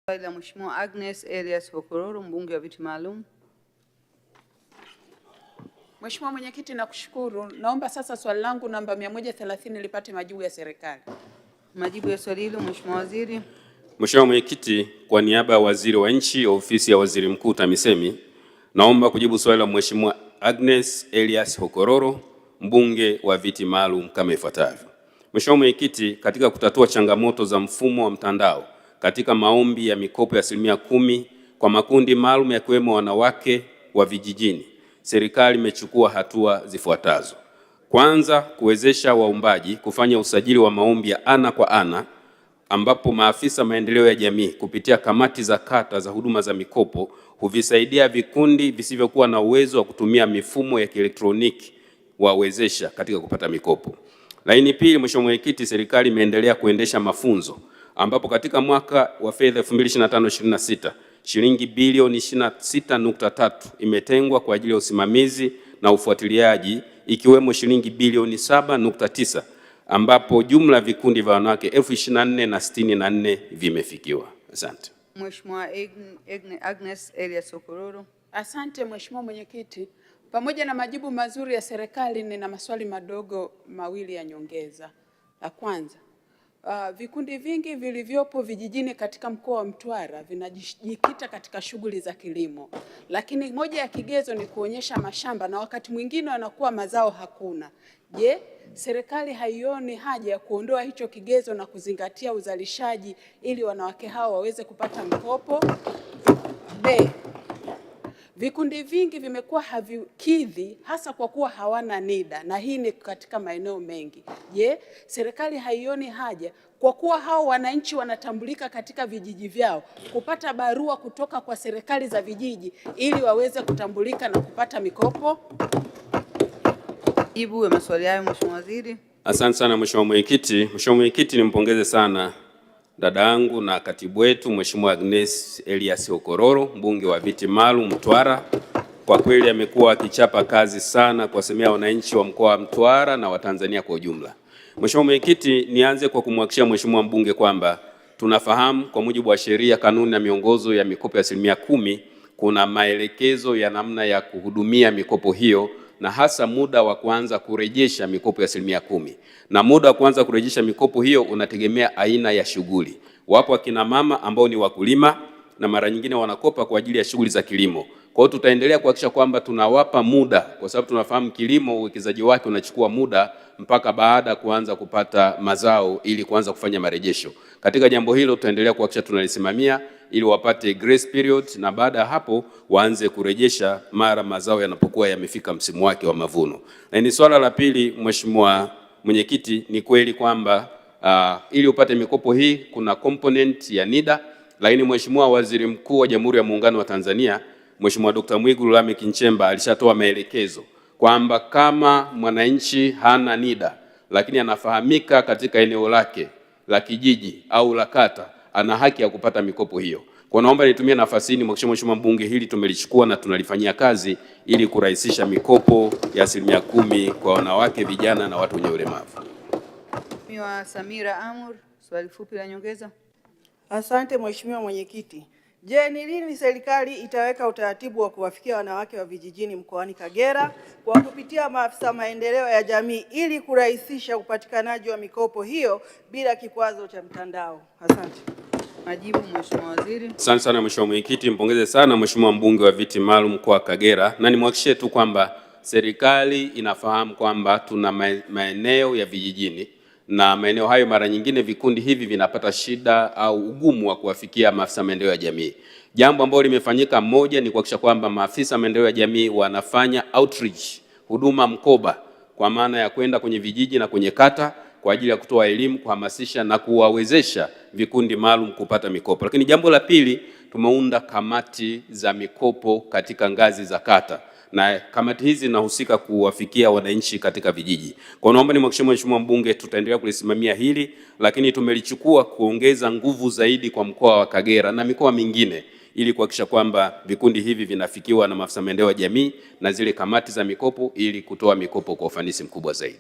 Swali la Mheshimiwa Agnes Elias Hokororo, mbunge wa viti maalum. Mheshimiwa Mwenyekiti, nakushukuru. Naomba sasa swali langu namba 130 lipate majibu ya serikali. Majibu ya swali hilo, Mheshimiwa Waziri. Mheshimiwa Mwenyekiti, kwa niaba ya Waziri wa Nchi, Ofisi ya Waziri Mkuu TAMISEMI, naomba kujibu swali la Mheshimiwa Agnes Elias Hokororo, mbunge wa viti maalum kama ifuatavyo. Mheshimiwa Mwenyekiti, katika kutatua changamoto za mfumo wa mtandao katika maombi ya mikopo ya 10% kwa makundi maalum yakiwemo wanawake wa vijijini, serikali imechukua hatua zifuatazo. Kwanza, kuwezesha waombaji kufanya usajili wa maombi ya ana kwa ana, ambapo maafisa maendeleo ya jamii kupitia kamati za kata za huduma za mikopo huvisaidia vikundi visivyokuwa na uwezo wa kutumia mifumo ya kielektroniki wawezesha katika kupata mikopo. Lakini pili, Mheshimiwa Mwenyekiti, serikali imeendelea kuendesha mafunzo ambapo katika mwaka wa fedha 2025/26 shilingi bilioni 26.3 imetengwa kwa ajili ya usimamizi na ufuatiliaji, ikiwemo shilingi bilioni 7.9 ambapo jumla vikundi vya wanawake 24,064 vimefikiwa. Asante. Mheshimiwa Agnes Elias Hokororo. Asante Mheshimiwa Mwenyekiti. Pamoja na majibu mazuri ya serikali, nina maswali madogo mawili ya nyongeza. La kwanza, vikundi vingi vilivyopo vijijini katika mkoa wa Mtwara vinajikita katika shughuli za kilimo, lakini moja ya kigezo ni kuonyesha mashamba na wakati mwingine wanakuwa mazao hakuna. Je, serikali haioni haja ya kuondoa hicho kigezo na kuzingatia uzalishaji ili wanawake hao waweze kupata mkopo? B, vikundi vingi vimekuwa havikidhi hasa kwa kuwa hawana NIDA, na hii ni katika maeneo mengi. Je, serikali haioni haja kwa kuwa hao wananchi wanatambulika katika vijiji vyao kupata barua kutoka kwa serikali za vijiji ili waweze kutambulika na kupata mikopo? Jibu ya maswali hayo, Mheshimiwa Waziri. Asante sana Mheshimiwa Mwenyekiti. Mheshimiwa Mwenyekiti, nimpongeze sana dada yangu na katibu wetu Mheshimiwa Agnes Elias Hokororo, mbunge wa viti maalum Mtwara. Kwa kweli amekuwa akichapa kazi sana kuwasemea wananchi wa mkoa wa Mtwara na Watanzania kwa ujumla. Mheshimiwa Mwenyekiti, nianze kwa kumhakikishia Mheshimiwa mbunge kwamba tunafahamu kwa mujibu wa sheria, kanuni na miongozo ya mikopo ya 10% kuna maelekezo ya namna ya kuhudumia mikopo hiyo, na hasa muda wa kuanza kurejesha mikopo ya 10%. Na muda wa kuanza kurejesha mikopo hiyo unategemea aina ya shughuli. Wapo akina mama ambao ni wakulima na mara nyingine wanakopa kwa ajili ya shughuli za kilimo. Kwa hiyo tutaendelea kuhakikisha kwamba tunawapa muda, kwa sababu tunafahamu kilimo uwekezaji wake unachukua muda mpaka baada ya kuanza kupata mazao ili kuanza kufanya marejesho. Katika jambo hilo tutaendelea kuhakikisha tunalisimamia ili wapate grace period, na baada ya hapo waanze kurejesha mara mazao yanapokuwa yamefika msimu wake wa mavuno. Na ni swala la pili, Mheshimiwa Mwenyekiti, ni kweli kwamba ili upate mikopo hii kuna component ya NIDA, lakini Mheshimiwa Waziri Mkuu wa Jamhuri ya Muungano wa Tanzania Mheshimiwa Dr. Mwigulu Lameck Nchemba alishatoa maelekezo kwamba kama mwananchi hana NIDA lakini anafahamika katika eneo lake la kijiji au la kata, ana haki ya kupata mikopo hiyo. Kwa naomba nitumie nafasi hii Mheshimiwa mbunge, hili tumelichukua na tunalifanyia kazi ili kurahisisha mikopo ya 10% kwa wanawake, vijana na watu wenye ulemavu. Mheshimiwa Samira Amur, swali fupi la nyongeza. Asante Mheshimiwa Mwenyekiti. Je, ni lini serikali itaweka utaratibu wa kuwafikia wanawake wa vijijini mkoani Kagera kwa kupitia maafisa maendeleo ya jamii ili kurahisisha upatikanaji wa mikopo hiyo bila kikwazo cha mtandao? Asante. Majibu, Mheshimiwa Waziri. Asante sana Mheshimiwa Mwenyekiti, mpongeze sana Mheshimiwa mbunge wa viti maalum kwa Kagera, na nimhakikishie tu kwamba serikali inafahamu kwamba tuna maeneo ya vijijini, na maeneo hayo mara nyingine vikundi hivi vinapata shida au ugumu wa kuwafikia maafisa maendeleo ya jamii. Jambo ambalo limefanyika, moja ni kuhakikisha kwamba maafisa maendeleo ya jamii wanafanya outreach, huduma mkoba, kwa maana ya kwenda kwenye vijiji na kwenye kata kwa ajili ya kutoa elimu, kuhamasisha na kuwawezesha vikundi maalum kupata mikopo. Lakini jambo la pili, tumeunda kamati za mikopo katika ngazi za kata, na kamati hizi zinahusika kuwafikia wananchi katika vijiji. Kwa naomba nimhakikishie Mheshimiwa mbunge tutaendelea kulisimamia hili, lakini tumelichukua kuongeza nguvu zaidi kwa mkoa wa Kagera na mikoa mingine ili kuhakikisha kwamba vikundi hivi vinafikiwa na maafisa maendeleo ya jamii na zile kamati za mikopo ili kutoa mikopo kwa ufanisi mkubwa zaidi.